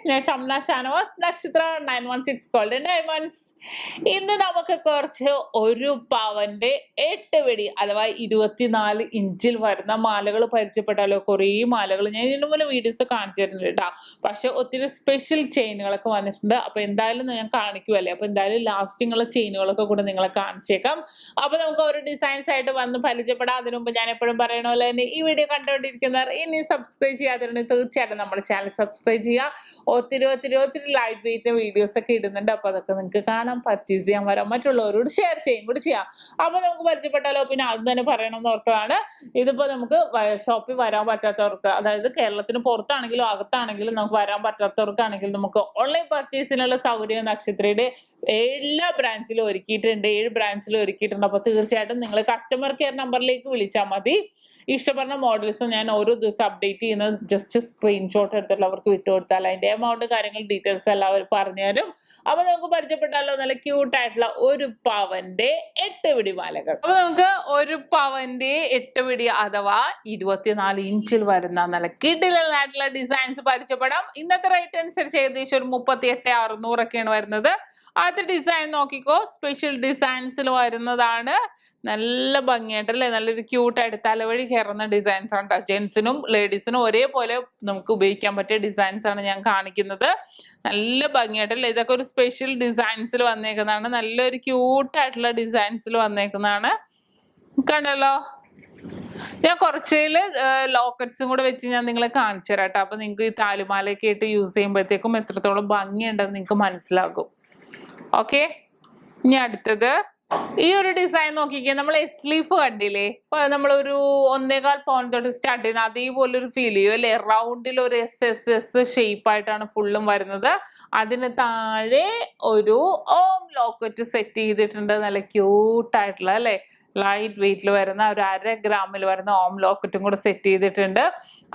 ഞാൻ ഷംന ഷാനവാസ്, നക്ഷത്ര 916 golden diamonds. ഇന്ന് നമുക്ക് കുറച്ച് 1 പവന്റെ 8 വെടി അഥവാ 24 ഇഞ്ചിൽ വരുന്ന മാലകൾ പരിചയപ്പെട്ടാലോ? കുറേ മാലകൾ ഞാൻ ഇതിനു മുന്നേ വീഡിയോസ് കാണിച്ചിട്ടുണ്ട് കേട്ടോ. പക്ഷെ ഒത്തിരി സ്പെഷ്യൽ ചെയിനുകളൊക്കെ വന്നിട്ടുണ്ട്. അപ്പൊ എന്തായാലും ഞാൻ കാണിക്കുമല്ലേ, അപ്പൊ എന്തായാലും ലാസ്റ്റിങ്ങുള്ള ചെയിനുകളൊക്കെ കൂടെ നിങ്ങളെ കാണിച്ചേക്കാം. അപ്പൊ നമുക്ക് ഓരോ ഡിസൈൻസ് ആയിട്ട് വന്ന് പരിചയപ്പെടാം. അതിനു മുമ്പ് ഞാൻ എപ്പോഴും പറയണ പോലെ തന്നെ ഈ വീഡിയോ കണ്ടുകൊണ്ടിരിക്കുന്നവർ ഇനി സബ്സ്ക്രൈബ് ചെയ്യാത്തവരുണ്ടെങ്കിൽ തീർച്ചയായിട്ടും നമ്മുടെ ചാനൽ സബ്സ്ക്രൈബ് ചെയ്യുക. ഒത്തിരി ലൈറ്റ് വെയിറ്റ് വീഡിയോസ് ഒക്കെ ഇടുന്നുണ്ട്. അപ്പൊ അതൊക്കെ നിങ്ങൾക്ക് കാണാം, പർച്ചേസ് ചെയ്യാൻ വരാം, മറ്റുള്ളവരോട് ഷെയർ ചെയ്യും കൂടി ചെയ്യാം. അപ്പൊ നമുക്ക് പരിചയപ്പെട്ടാലോ? പിന്നെ അത് തന്നെ പറയണമെന്ന് ഓർത്താണ്. ഇതിപ്പോ നമുക്ക് ഷോപ്പിൽ വരാൻ പറ്റാത്തവർക്ക്, അതായത് കേരളത്തിന് പുറത്താണെങ്കിലും അകത്താണെങ്കിലും നമുക്ക് വരാൻ പറ്റാത്തവർക്കാണെങ്കിലും നമുക്ക് ഓൺലൈൻ പർച്ചേസിനുള്ള സൗകര്യം നക്ഷത്രയുടെ എല്ലാ ബ്രാഞ്ചിലും ഒരുക്കിയിട്ടുണ്ട്. 7 ബ്രാഞ്ചിലും ഒരുക്കിയിട്ടുണ്ട്. അപ്പൊ തീർച്ചയായിട്ടും നിങ്ങൾ കസ്റ്റമർ കെയർ നമ്പറിലേക്ക് വിളിച്ചാൽ മതി. ഇഷ്ടപ്പെടുന്ന മോഡൽസ് ഞാൻ ഓരോ ദിവസം അപ്ഡേറ്റ് ചെയ്യുന്നത് ജസ്റ്റ് സ്ക്രീൻഷോട്ട് എടുത്തിട്ട് അവർക്ക് വിട്ടുകൊടുത്താൽ അതിന്റെ എമൗണ്ട് കാര്യങ്ങൾ ഡീറ്റെയിൽസ് എല്ലാം അവർ പറഞ്ഞുതരും. അപ്പൊ നമുക്ക് പരിചയപ്പെട്ടാലോ? നല്ല ക്യൂട്ട് ആയിട്ടുള്ള 1 പവന്റെ 8 വെടി മാലകൾ. അപ്പൊ നമുക്ക് 1 പവന്റെ 8 വെടി അഥവാ 24 ഇഞ്ചിൽ വരുന്ന നല്ല കിടിലനായിട്ടുള്ള ഡിസൈൻസ് പരിചയപ്പെടാം. ഇന്നത്തെ റേറ്റ് അനുസരിച്ച് ഏകദേശം ഒരു 38,600 ഒക്കെയാണ് വരുന്നത്. ആദ്യത്തെ ഡിസൈൻ നോക്കിക്കോ, സ്പെഷ്യൽ ഡിസൈൻസിൽ വരുന്നതാണ്. നല്ല ഭംഗിയായിട്ടല്ലേ, നല്ലൊരു ക്യൂട്ടായിട്ട് തലവഴി കയറുന്ന ഡിസൈൻസ് ആണ്. ജെന്റ്സിനും ലേഡീസിനും ഒരേപോലെ നമുക്ക് ഉപയോഗിക്കാൻ പറ്റിയ ഡിസൈൻസ് ആണ് ഞാൻ കാണിക്കുന്നത്. നല്ല ഭംഗിയായിട്ടല്ലേ, ഇതൊക്കെ ഒരു സ്പെഷ്യൽ ഡിസൈൻസിൽ വന്നേക്കുന്നതാണ്. നല്ലൊരു ക്യൂട്ടായിട്ടുള്ള ഡിസൈൻസിൽ വന്നേക്കുന്നതാണ്. കണ്ടല്ലോ, ഞാൻ കുറച്ചില് ലോക്കറ്റ്സും കൂടെ വെച്ച് ഞാൻ നിങ്ങളെ കാണിച്ചു തരാം കേട്ടോ. അപ്പൊ നിങ്ങൾക്ക് ഈ താലിമാലയൊക്കെ ആയിട്ട് യൂസ് ചെയ്യുമ്പോഴത്തേക്കും എത്രത്തോളം ഭംഗിയുണ്ടെന്ന് നിങ്ങൾക്ക് മനസ്സിലാകും. ഓക്കെ, ഇനി അടുത്തത് ഈ ഒരു ഡിസൈൻ നോക്കിക്കേ. നമ്മൾ എസ് ലീഫ് കണ്ടില്ലേ, നമ്മളൊരു 1.25 പൗണ്ട് തൊട്ട് സ്റ്റാർട്ട് ചെയ്യുന്നത് അതേപോലെ ഒരു ഫീൽ ചെയ്യും അല്ലെ. റൗണ്ടിൽ ഒരു എസ് ഷേപ്പ് ആയിട്ടാണ് ഫുള്ളും വരുന്നത്. അതിന് താഴെ ഒരു ഓം ലോക്കറ്റ് സെറ്റ് ചെയ്തിട്ടുണ്ട്. നല്ല ക്യൂട്ടായിട്ടുള്ള അല്ലെ, ലൈറ്റ് വെയിറ്റിൽ വരുന്ന ഒരു 1/2 ഗ്രാമിൽ വരുന്ന ഓം ലോക്കറ്റും കൂടെ സെറ്റ് ചെയ്തിട്ടുണ്ട്.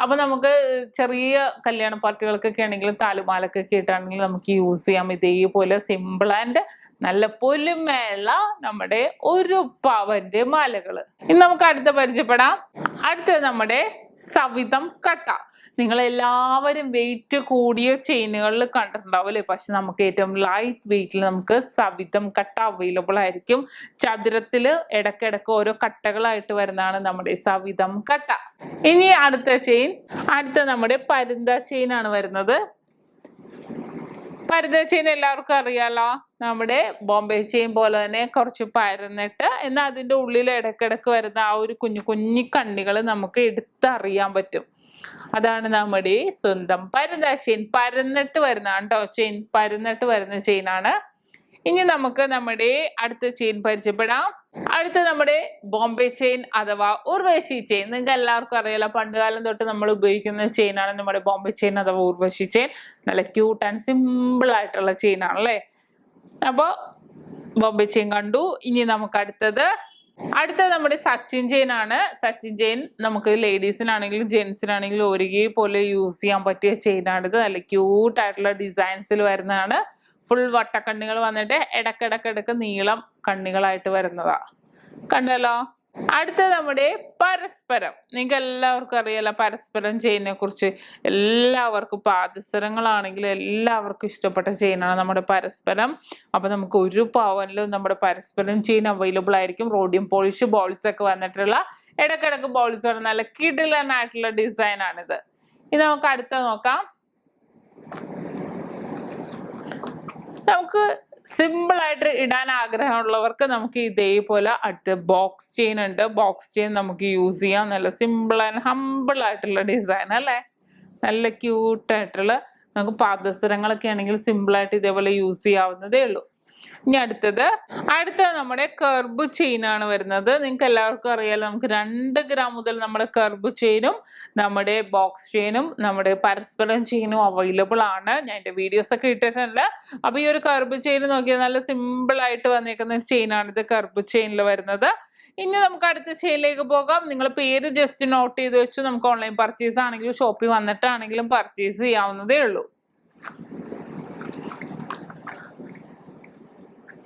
അപ്പൊ നമുക്ക് ചെറിയ കല്യാണ പാർട്ടികൾക്കൊക്കെ ആണെങ്കിലും താലുമാലക്കൊക്കെ ഇട്ടാണെങ്കിലും നമുക്ക് യൂസ് ചെയ്യാം. ഇതേപോലെ സിമ്പിൾ ആൻഡ് നല്ല പൊലിമയുള്ള നമ്മുടെ 1 പവന്റെ മാലകള്. ഇനി നമുക്ക് അടുത്ത പരിചയപ്പെടാം. അടുത്തത് നമ്മുടെ സവിതം കട്ട. നിങ്ങൾ എല്ലാവരും വെയിറ്റ് കൂടിയ ചെയിനുകളിൽ കണ്ടിട്ടുണ്ടാവും അല്ലെ. പക്ഷെ നമുക്ക് ഏറ്റവും ലൈറ്റ് വെയിറ്റിൽ നമുക്ക് സവിതം കട്ട അവൈലബിൾ ആയിരിക്കും. ചതുരത്തില് ഇടക്കിടക്ക് ഓരോ കട്ടകളായിട്ട് വരുന്നതാണ് നമ്മുടെ സവിതം കട്ട. ഇനി അടുത്ത ചെയിൻ, അടുത്ത നമ്മുടെ പരുന്ത ചെയിൻ ആണ് വരുന്നത്. പരുന്ത ചെയിൻ എല്ലാവർക്കും അറിയാലോ, നമ്മുടെ ബോംബെ ചെയിൻ പോലെ തന്നെ കുറച്ച് പരന്നിട്ട് എന്നാൽ അതിന്റെ ഉള്ളിൽ ഇടക്കിടക്ക് വരുന്ന ആ ഒരു കുഞ്ഞു കണ്ണികൾ നമുക്ക് എടുത്തറിയാൻ പറ്റും. അതാണ് നമ്മുടെ സ്വന്തം പരുന്ത ചെയിൻ. പരന്നിട്ട് വരുന്നതാണ് കേട്ടോ ചെയിൻ, പരന്നിട്ട് വരുന്ന ചെയിനാണ്. ഇനി നമുക്ക് നമ്മുടെ അടുത്ത ചെയിൻ പരിചയപ്പെടാം. അടുത്ത നമ്മുടെ ബോംബെ ചെയിൻ അഥവാ ഉർവശി ചെയിൻ. നിങ്ങൾക്ക് എല്ലാവർക്കും അറിയാലോ, പണ്ടുകാലം തൊട്ട് നമ്മൾ ഉപയോഗിക്കുന്ന ചെയിനാണ് നമ്മുടെ ബോംബെ ചെയിൻ അഥവാ ഉർവശി ചെയിൻ. നല്ല ക്യൂട്ട് ആൻഡ് സിമ്പിൾ ആയിട്ടുള്ള ചെയിൻ ആണല്ലേ. അപ്പൊ ബോംബെ ചെയിൻ കണ്ടു. ഇനി നമുക്ക് അടുത്തത് നമ്മുടെ സച്ചിൻ ചെയിൻ ആണ്. സച്ചിൻ ചെയിൻ നമുക്ക് ലേഡീസിനാണെങ്കിലും ജെന്റ്സിനാണെങ്കിലും ഒരേപോലെ യൂസ് ചെയ്യാൻ പറ്റിയ ചെയിനാണിത്. നല്ല ക്യൂട്ട് ആയിട്ടുള്ള ഡിസൈൻസിൽ വരുന്നതാണ്. ഫുൾ വട്ടക്കണ്ണികൾ വന്നിട്ട് ഇടക്കിടക്കിടക്ക് നീളം കണ്ണികളായിട്ട് വരുന്നതാ. കണ്ടല്ലോ. അടുത്ത നമ്മുടെ പരസ്പരം. നിങ്ങൾക്ക് എല്ലാവർക്കും അറിയാലോ പരസ്പരം ചെയിനെ കുറിച്ച്. എല്ലാവർക്കും പാദസരങ്ങളാണെങ്കിലും എല്ലാവർക്കും ഇഷ്ടപ്പെട്ട ചെയിനാണ് നമ്മുടെ പരസ്പരം. അപ്പൊ നമുക്ക് 1 പവനിലും നമ്മുടെ പരസ്പരം ചെയിൻ അവൈലബിൾ ആയിരിക്കും. റോഡിയം പോളിഷ് ബോൾസ് ഒക്കെ വന്നിട്ടുള്ള ഇടക്കിടക്ക് ബോൾസ് വരെ നല്ല കിടിലനായിട്ടുള്ള ഡിസൈൻ ആണിത്. ഇനി നമുക്ക് അടുത്ത നോക്കാം. നമുക്ക് സിമ്പിൾ ആയിട്ട് ഇടാൻ ആഗ്രഹമുള്ളവർക്ക് നമുക്ക് ഇതേപോലെ അടുത്ത ബോക്സ് ചെയിൻ ഉണ്ട്. ബോക്സ് ചെയിൻ നമുക്ക് യൂസ് ചെയ്യാം. നല്ല സിമ്പിൾ ആൻഡ് ഹമ്പിൾ ആയിട്ടുള്ള ഡിസൈൻ അല്ലേ, നല്ല ക്യൂട്ട് ആയിട്ടുള്ള. നമുക്ക് പാദസരങ്ങളൊക്കെ ആണെങ്കിൽ സിമ്പിൾ ആയിട്ട് ഇതേപോലെ യൂസ് ചെയ്യാവുന്നതേ ഉള്ളൂ. ഇനി അടുത്തത് നമ്മുടെ കർബ് ചെയിൻ ആണ് വരുന്നത്. നിങ്ങൾക്ക് എല്ലാവർക്കും അറിയാലോ, നമുക്ക് 2 ഗ്രാം മുതൽ നമ്മുടെ കർബ് ചെയിനും നമ്മുടെ ബോക്സ് ചെയിനും നമ്മുടെ പരസ്പരം ചെയിനും അവൈലബിൾ ആണ്. ഞാൻ എൻ്റെ വീഡിയോസ് ഒക്കെ ഇട്ടിട്ടുണ്ട്. അപ്പൊ ഈ ഒരു കർബ് ചെയിൻ നോക്കിയാൽ നല്ല സിമ്പിൾ ആയിട്ട് വന്നേക്കുന്ന ചെയിൻ ആണ് ഇത്, കർബ് ചെയിനിൽ വരുന്നത്. ഇനി നമുക്ക് അടുത്ത ചെയിനിലേക്ക് പോകാം. നിങ്ങൾ പേര് ജസ്റ്റ് നോട്ട് ചെയ്ത് വെച്ച് നമുക്ക് ഓൺലൈൻ പർച്ചേസ് ആണെങ്കിലും ഷോപ്പിൽ വന്നിട്ടാണെങ്കിലും പർച്ചേസ് ചെയ്യാവുന്നതേ ഉള്ളൂ.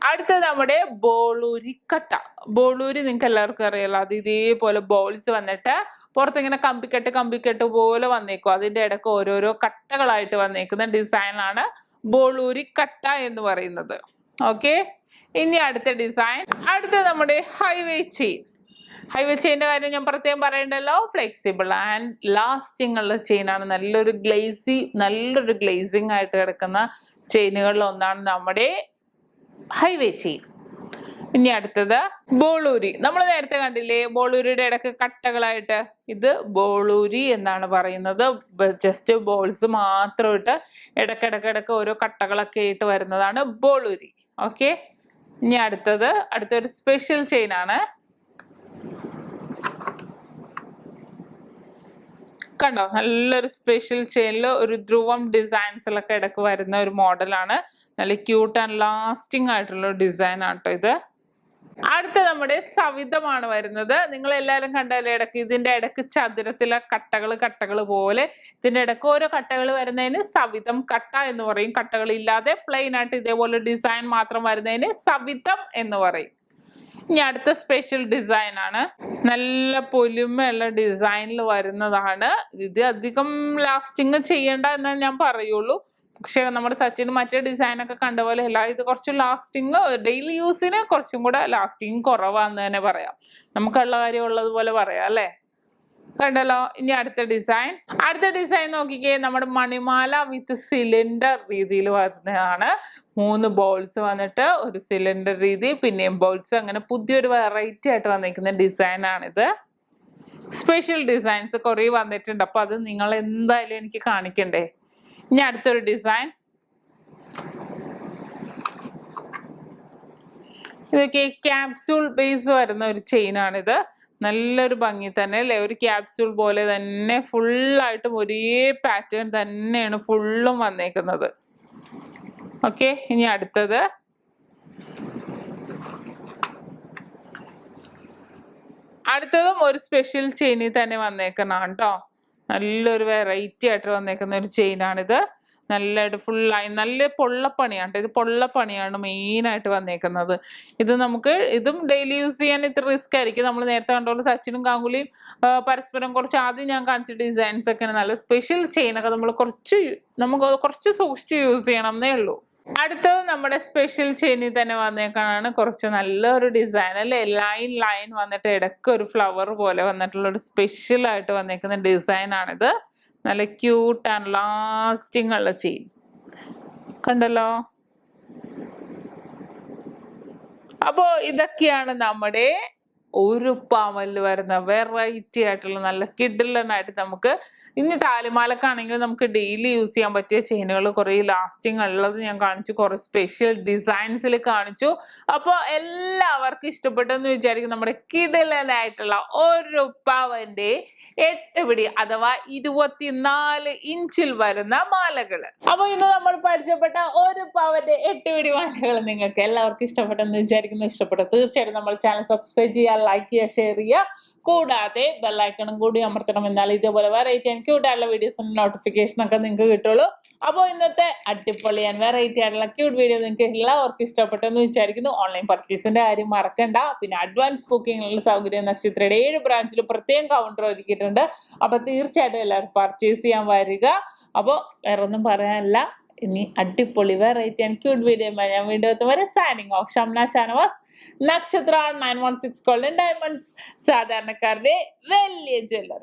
അടുത്തത് നമ്മുടെ ബോളൂരി കട്ട. ബോളൂരി നിങ്ങൾക്ക് എല്ലാവർക്കും അറിയാലോ, അത് ഇതേപോലെ ബോൾസ് വന്നിട്ട് പുറത്തിങ്ങനെ കമ്പിക്കെട്ട് പോലെ വന്നേക്കും. അതിന്റെ ഇടയ്ക്ക് ഓരോരോ കട്ടകളായിട്ട് വന്നേക്കുന്ന ഡിസൈനാണ് ബോളൂരി കട്ട എന്ന് പറയുന്നത്. ഓക്കെ, ഇനി അടുത്ത ഡിസൈൻ, അടുത്ത നമ്മുടെ ഹൈവേ ചെയിന്റെ കാര്യം ഞാൻ പ്രത്യേകം പറയണ്ടല്ലോ. ഫ്ലെക്സിബിൾ ആൻഡ് ലാസ്റ്റിംഗ് ഉള്ള ചെയിനാണ്. നല്ലൊരു ഗ്ലേസിംഗ് ആയിട്ട് കിടക്കുന്ന ചെയിനുകളിൽ ഒന്നാണ് നമ്മുടെ ഹൈവേ ചെയിൻ. ഇനി അടുത്തത് ബോളൂരി. നമ്മൾ നേരത്തെ കണ്ടില്ലേ ബോളൂരിയുടെ ഇടയ്ക്ക് കട്ടകളായിട്ട്, ഇത് ബോളൂരി എന്നാണ് പറയുന്നത്. ജസ്റ്റ് ബോൾസ് മാത്രം ഇട്ട് ഇടയ്ക്കിടയ്ക്ക് ഓരോ കട്ടകളൊക്കെ ഇട്ട് വരുന്നതാണ് ബോളൂരി. ഓക്കെ, ഇനി അടുത്തൊരു സ്പെഷ്യൽ ചെയിൻ ആണ്. കണ്ടോ, നല്ലൊരു സ്പെഷ്യൽ ചെയിനിൽ ഒരു ധ്രുവം ഡിസൈൻസിലൊക്കെ ഇടയ്ക്ക് വരുന്ന ഒരു മോഡലാണ്. നല്ല ക്യൂട്ട് ആൻഡ് ലാസ്റ്റിംഗ് ആയിട്ടുള്ള ഡിസൈൻ ആണ് കേട്ടോ ഇത്. അടുത്ത നമ്മുടെ സവിതമാണ് വരുന്നത്. നിങ്ങൾ എല്ലാവരും കണ്ടല്ലേ, ഇതിന്റെ ഇടയ്ക്ക് ചതുരത്തിലെ കട്ടകൾ പോലെ ഇതിന്റെ ഇടയ്ക്ക് ഓരോ കട്ടകൾ വരുന്നതിന് സവിതം കട്ട എന്ന് പറയും. കട്ടകൾ ഇല്ലാതെ പ്ലെയിൻ ആയിട്ട് ഇതേപോലെ ഡിസൈൻ മാത്രം വരുന്നതിന് സവിതം എന്ന് പറയും. ഇനി അടുത്ത സ്പെഷ്യൽ ഡിസൈൻ ആണ്. നല്ല പൊലിമയുള്ള ഡിസൈനിൽ വരുന്നതാണ് ഇത്. അധികം ലാസ്റ്റിംഗ് ചെയ്യണ്ട എന്നേ ഞാൻ പറയുള്ളൂ. പക്ഷെ നമ്മുടെ സച്ചിന് മറ്റേ ഡിസൈനൊക്കെ കണ്ട പോലെ അല്ല, ഇത് കുറച്ച് ലാസ്റ്റിംഗ്, ഡെയിലി യൂസിന് കുറച്ചും കൂടെ ലാസ്റ്റിംഗ് കുറവാന്ന് തന്നെ പറയാം. നമുക്കുള്ള കാര്യം ഉള്ളതുപോലെ പറയാം അല്ലേ. കണ്ടല്ലോ. ഇനി അടുത്ത ഡിസൈൻ നോക്കിക്കേ, നമ്മുടെ മണിമാല വിത്ത് സിലിണ്ടർ രീതിയിൽ വരുന്നതാണ്. 3 ബോൾസ് വന്നിട്ട് ഒരു സിലിണ്ടർ രീതി, പിന്നെയും ബോൾസ്, അങ്ങനെ പുതിയൊരു വെറൈറ്റി ആയിട്ട് വന്നിരിക്കുന്ന ഡിസൈൻ ആണിത്. സ്പെഷ്യൽ ഡിസൈൻസ് കുറേ വന്നിട്ടുണ്ട്. അപ്പൊ അത് നിങ്ങൾ എന്തായാലും എനിക്ക് കാണിക്കണ്ടേ. ഇനി അടുത്തൊരു ഡിസൈൻ, ഇതൊക്കെ ക്യാപ്സ്യൂൾ ബേസ് വരുന്ന ഒരു ചെയിൻ ആണിത്. നല്ലൊരു ഭംഗി തന്നെ അല്ലേ, ഒരു ക്യാപ്സ്യൂൾ പോലെ തന്നെ ഫുള്ളായിട്ടും ഒരേ പാറ്റേൺ തന്നെയാണ് ഫുള്ളും വന്നേക്കുന്നത്. ഓക്കെ, ഇനി അടുത്തതും ഒരു സ്പെഷ്യൽ ചെയിനിൽ തന്നെ വന്നേക്കുന്നതാണ് കേട്ടോ. നല്ലൊരു വെറൈറ്റി ആയിട്ട് വന്നേക്കുന്ന ഒരു ചെയിനാണിത്. നല്ലതായിട്ട് ഫുള്ളായി നല്ല പൊള്ളപ്പണിയാണ്. ഇത് പൊള്ളപ്പണിയാണ് മെയിനായിട്ട് വന്നേക്കുന്നത്. ഇതും ഡെയിലി യൂസ് ചെയ്യാൻ ഇത്ര റിസ്ക് ആയിരിക്കും. നമ്മൾ നേരത്തെ കണ്ടോളൂ സച്ചിനും ഗാംഗുലിയും പരസ്പരം കുറച്ച് ആദ്യം ഞാൻ കാണിച്ച ഡിസൈൻസ് ഒക്കെയാണ്. നല്ല സ്പെഷ്യൽ ചെയിനൊക്കെ നമുക്ക് കുറച്ച് സൂക്ഷിച്ച് യൂസ് ചെയ്യണം എന്നേ ഉള്ളൂ. അടുത്തത് നമ്മുടെ സ്പെഷ്യൽ ചെയിനിൽ തന്നെ വന്നേക്കാണ് കുറച്ച് നല്ലൊരു ഡിസൈൻ അല്ലേ. ലൈൻ വന്നിട്ട് ഇടയ്ക്ക് ഒരു ഫ്ലവർ പോലെ വന്നിട്ടുള്ള ഒരു സ്പെഷ്യൽ ആയിട്ട് വന്നേക്കുന്ന ഡിസൈൻ ആണിത്. നല്ല ക്യൂട്ട് ആൻഡ് ലാസ്റ്റിംഗ് ഉള്ള ചെയിൻ കണ്ടല്ലോ. അപ്പോ ഇതൊക്കെയാണ് നമ്മുടെ ഒരു പവനിൽ വരുന്ന വെറൈറ്റി ആയിട്ടുള്ള നല്ല കിഡിലനായിട്ട് നമുക്ക് ഇനി താലിമാലക്കാണെങ്കിൽ നമുക്ക് ഡെയിലി യൂസ് ചെയ്യാൻ പറ്റിയ ചെയിനുകൾ കുറെ ലാസ്റ്റിംഗ് ഉള്ളത് ഞാൻ കാണിച്ചു, കുറെ സ്പെഷ്യൽ ഡിസൈൻസിൽ കാണിച്ചു. അപ്പോൾ എല്ലാവർക്കും ഇഷ്ടപ്പെട്ടെന്ന് വിചാരിക്കും നമ്മുടെ കിഡിലനായിട്ടുള്ള ഒരു പവന്റെ 8 പിടി അഥവാ 24 ഇഞ്ചിൽ വരുന്ന മാലകൾ. അപ്പൊ ഇന്ന് നമ്മൾ പരിചയപ്പെട്ട ഒരു പവന്റെ 8 പിടി മാലകൾ നിങ്ങൾക്ക് എല്ലാവർക്കും ഇഷ്ടപ്പെട്ടെന്ന് വിചാരിക്കുന്നു. ഇഷ്ടപ്പെട്ട തീർച്ചയായിട്ടും നമ്മൾ ചാനൽ സബ്സ്ക്രൈബ് ചെയ്യുക, ലൈക്ക് ചെയ്യുക, ഷെയർ ചെയ്യുക. കൂടാതെ ബെല്ലൈക്കണും കൂടി അമർത്തണം. എന്നാൽ ഇതേപോലെ വെറൈറ്റി ആൻഡ് ക്യൂട്ട് ആയിട്ടുള്ള വീഡിയോസിന്റെ നോട്ടിഫിക്കേഷൻ ഒക്കെ നിങ്ങൾക്ക് കിട്ടുള്ളൂ. അപ്പോൾ ഇന്നത്തെ അടിപൊളി ആൻഡ് വെറൈറ്റി ആയിട്ടുള്ള ക്യൂട്ട് വീഡിയോ നിങ്ങൾക്ക് എല്ലാവർക്കും ഇഷ്ടപ്പെട്ടെന്ന് വിചാരിക്കുന്നു. ഓൺലൈൻ പർച്ചേസിന്റെ കാര്യം മറക്കണ്ട. പിന്നെ അഡ്വാൻസ് ബുക്കിംഗിനുള്ള സൗകര്യം നക്ഷത്രയുടെ 7 ബ്രാഞ്ചിൽ പ്രത്യേകം കൗണ്ടർ ഒരുക്കിയിട്ടുണ്ട്. അപ്പൊ തീർച്ചയായിട്ടും എല്ലാവരും പർച്ചേസ് ചെയ്യാൻ വരിക. അപ്പോൾ വേറെ ഒന്നും പറയാനില്ല. ഇനി അടിപൊളി വെറൈറ്റി ആൻഡ് ക്യൂട്ട് വീഡിയോ ഞാൻ വീണ്ടും എത്തുവരെ സൈനിങ് ഓഫ്. ഷംന ഷാനവാസ്, നക്ഷത്ര 916 ഗോൾഡൻ ഡയമണ്ട്സ്, സാധാരണക്കാരുടെ വലിയ ജ്വല്ലറി.